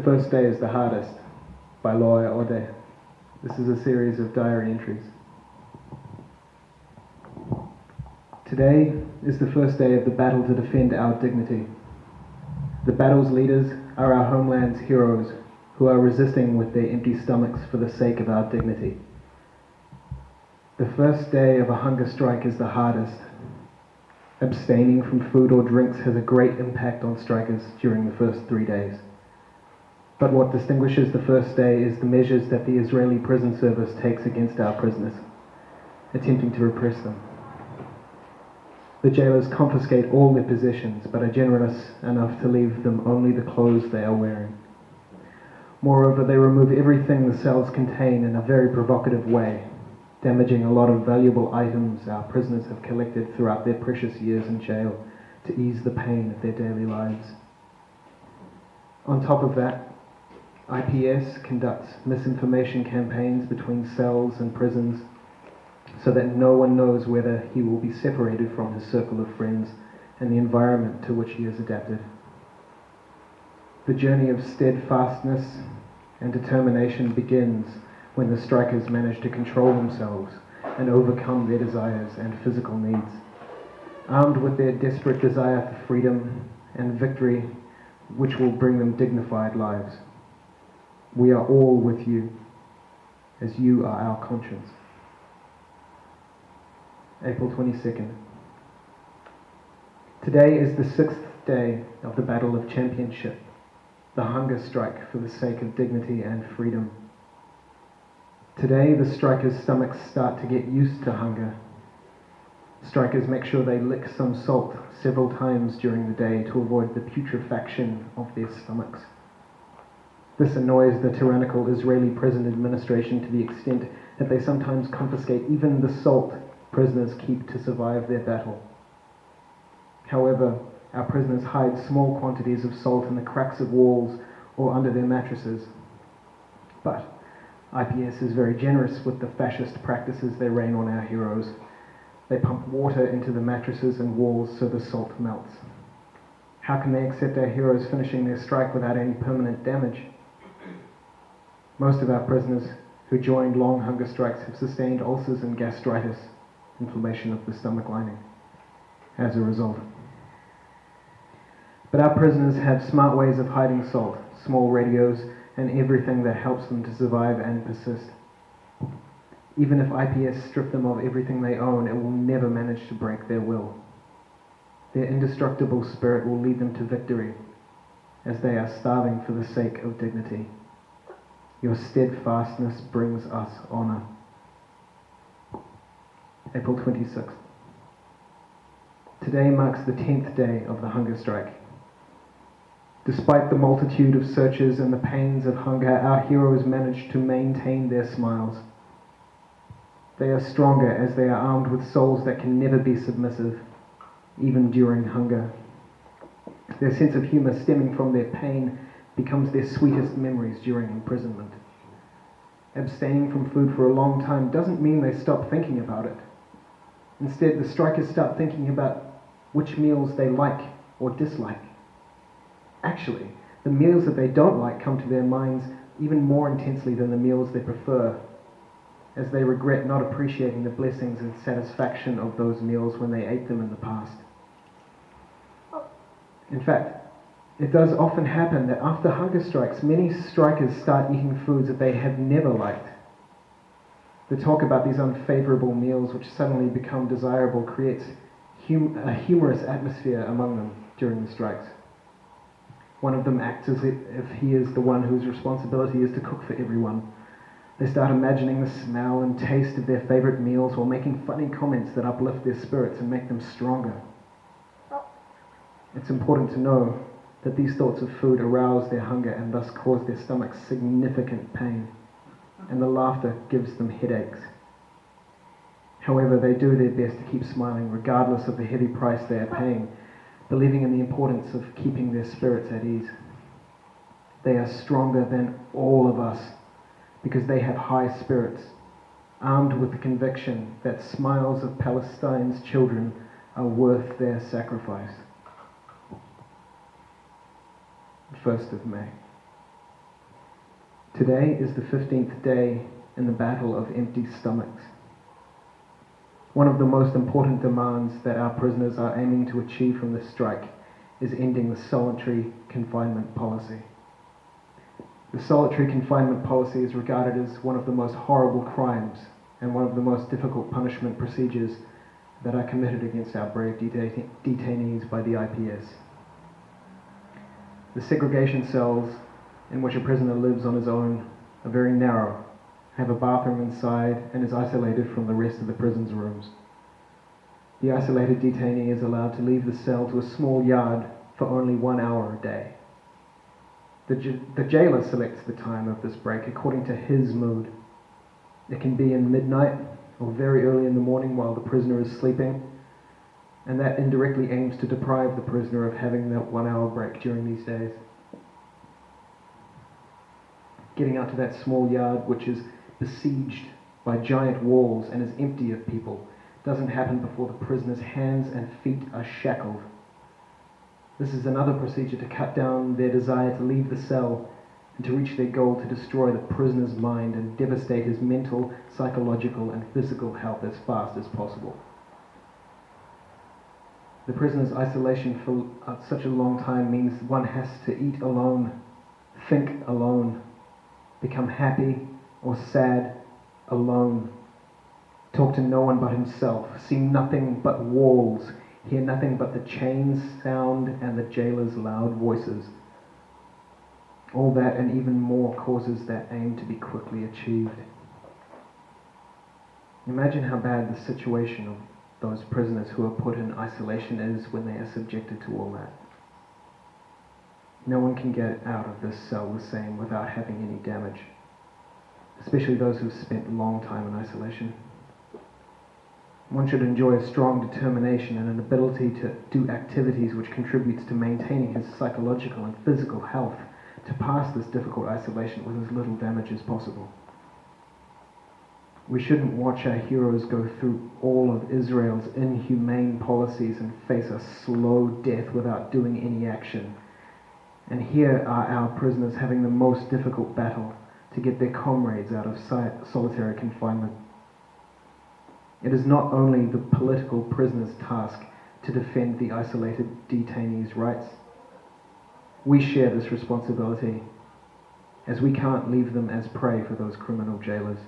first day is the hardest, by Loya Ode. This is a series of diary entries. Today is the first day of the battle to defend our dignity. The battle's leaders are our homeland's heroes who are resisting with their empty stomachs for the sake of our dignity. The first day of a hunger strike is the hardest. Abstaining from food or drinks has a great impact on strikers during the first 3 days. But what distinguishes the first day is the measures that the Israeli prison service takes against our prisoners, attempting to repress them. The jailers confiscate all their possessions, but are generous enough to leave them only the clothes they are wearing. Moreover, they remove everything the cells contain in a very provocative way, damaging a lot of valuable items our prisoners have collected throughout their precious years in jail to ease the pain of their daily lives. On top of that, IPS conducts misinformation campaigns between cells and prisons so that no one knows whether he will be separated from his circle of friends and the environment to which he is adapted. The journey of steadfastness and determination begins when the strikers manage to control themselves and overcome their desires and physical needs. Armed with their desperate desire for freedom and victory, which will bring them dignified lives. We are all with you, as you are our conscience. April 22nd. Today is the 6th day of the Battle of Championship, the hunger strike for the sake of dignity and freedom. Today, the strikers' stomachs start to get used to hunger. Strikers make sure they lick some salt several times during the day to avoid the putrefaction of their stomachs. This annoys the tyrannical Israeli prison administration to the extent that they sometimes confiscate even the salt prisoners keep to survive their battle. However, our prisoners hide small quantities of salt in the cracks of walls or under their mattresses. But IPS is very generous with the fascist practices they rain on our heroes. They pump water into the mattresses and walls so the salt melts. How can they accept our heroes finishing their strike without any permanent damage? Most of our prisoners who joined long hunger strikes have sustained ulcers and gastritis, inflammation of the stomach lining, as a result. But our prisoners have smart ways of hiding salt, small radios, and everything that helps them to survive and persist. Even if IPS strip them of everything they own, it will never manage to break their will. Their indestructible spirit will lead them to victory, as they are starving for the sake of dignity. Your steadfastness brings us honor. April 26th. Today marks the 10th day of the hunger strike. Despite the multitude of searches and the pains of hunger, our heroes manage to maintain their smiles. They are stronger as they are armed with souls that can never be submissive, even during hunger. Their sense of humor stemming from their pain becomes their sweetest memories during imprisonment. Abstaining from food for a long time doesn't mean they stop thinking about it. Instead, the strikers start thinking about which meals they like or dislike. Actually, the meals that they don't like come to their minds even more intensely than the meals they prefer, as they regret not appreciating the blessings and satisfaction of those meals when they ate them in the past. In fact, it does often happen that after hunger strikes, many strikers start eating foods that they have never liked. The talk about these unfavorable meals which suddenly become desirable creates a humorous atmosphere among them during the strikes. One of them acts as if he is the one whose responsibility is to cook for everyone. They start imagining the smell and taste of their favorite meals while making funny comments that uplift their spirits and make them stronger. It's important to know that these thoughts of food arouse their hunger and thus cause their stomachs significant pain, and the laughter gives them headaches. However, they do their best to keep smiling regardless of the heavy price they are paying, believing in the importance of keeping their spirits at ease. They are stronger than all of us because they have high spirits, armed with the conviction that smiles of Palestine's children are worth their sacrifice. 1st of May. Today is the 15th day in the battle of empty stomachs. One of the most important demands that our prisoners are aiming to achieve from this strike is ending the solitary confinement policy. The solitary confinement policy is regarded as one of the most horrible crimes and one of the most difficult punishment procedures that are committed against our brave detainees by the IPS. The segregation cells in which a prisoner lives on his own are very narrow, have a bathroom inside, and is isolated from the rest of the prison's rooms. The isolated detainee is allowed to leave the cell to a small yard for only 1 hour a day. The jailer selects the time of this break according to his mood. It can be in midnight or very early in the morning while the prisoner is sleeping, and that indirectly aims to deprive the prisoner of having that 1 hour break during these days. Getting out to that small yard, which is besieged by giant walls and is empty of people, doesn't happen before the prisoner's hands and feet are shackled. This is another procedure to cut down their desire to leave the cell and to reach their goal to destroy the prisoner's mind and devastate his mental, psychological, and physical health as fast as possible. The prisoner's isolation for such a long time means one has to eat alone, think alone, become happy or sad alone, talk to no one but himself, see nothing but walls, hear nothing but the chains sound and the jailer's loud voices. All that and even more causes that aim to be quickly achieved. Imagine how bad the situation of those prisoners who are put in isolation is when they are subjected to all that. No one can get out of this cell the same without having any damage, especially those who've spent a long time in isolation. One should enjoy a strong determination and an ability to do activities which contributes to maintaining his psychological and physical health to pass this difficult isolation with as little damage as possible. We shouldn't watch our heroes go through all of Israel's inhumane policies and face a slow death without doing any action. And here are our prisoners having the most difficult battle to get their comrades out of solitary confinement. It is not only the political prisoner's task to defend the isolated detainees' rights. We share this responsibility, as we can't leave them as prey for those criminal jailers.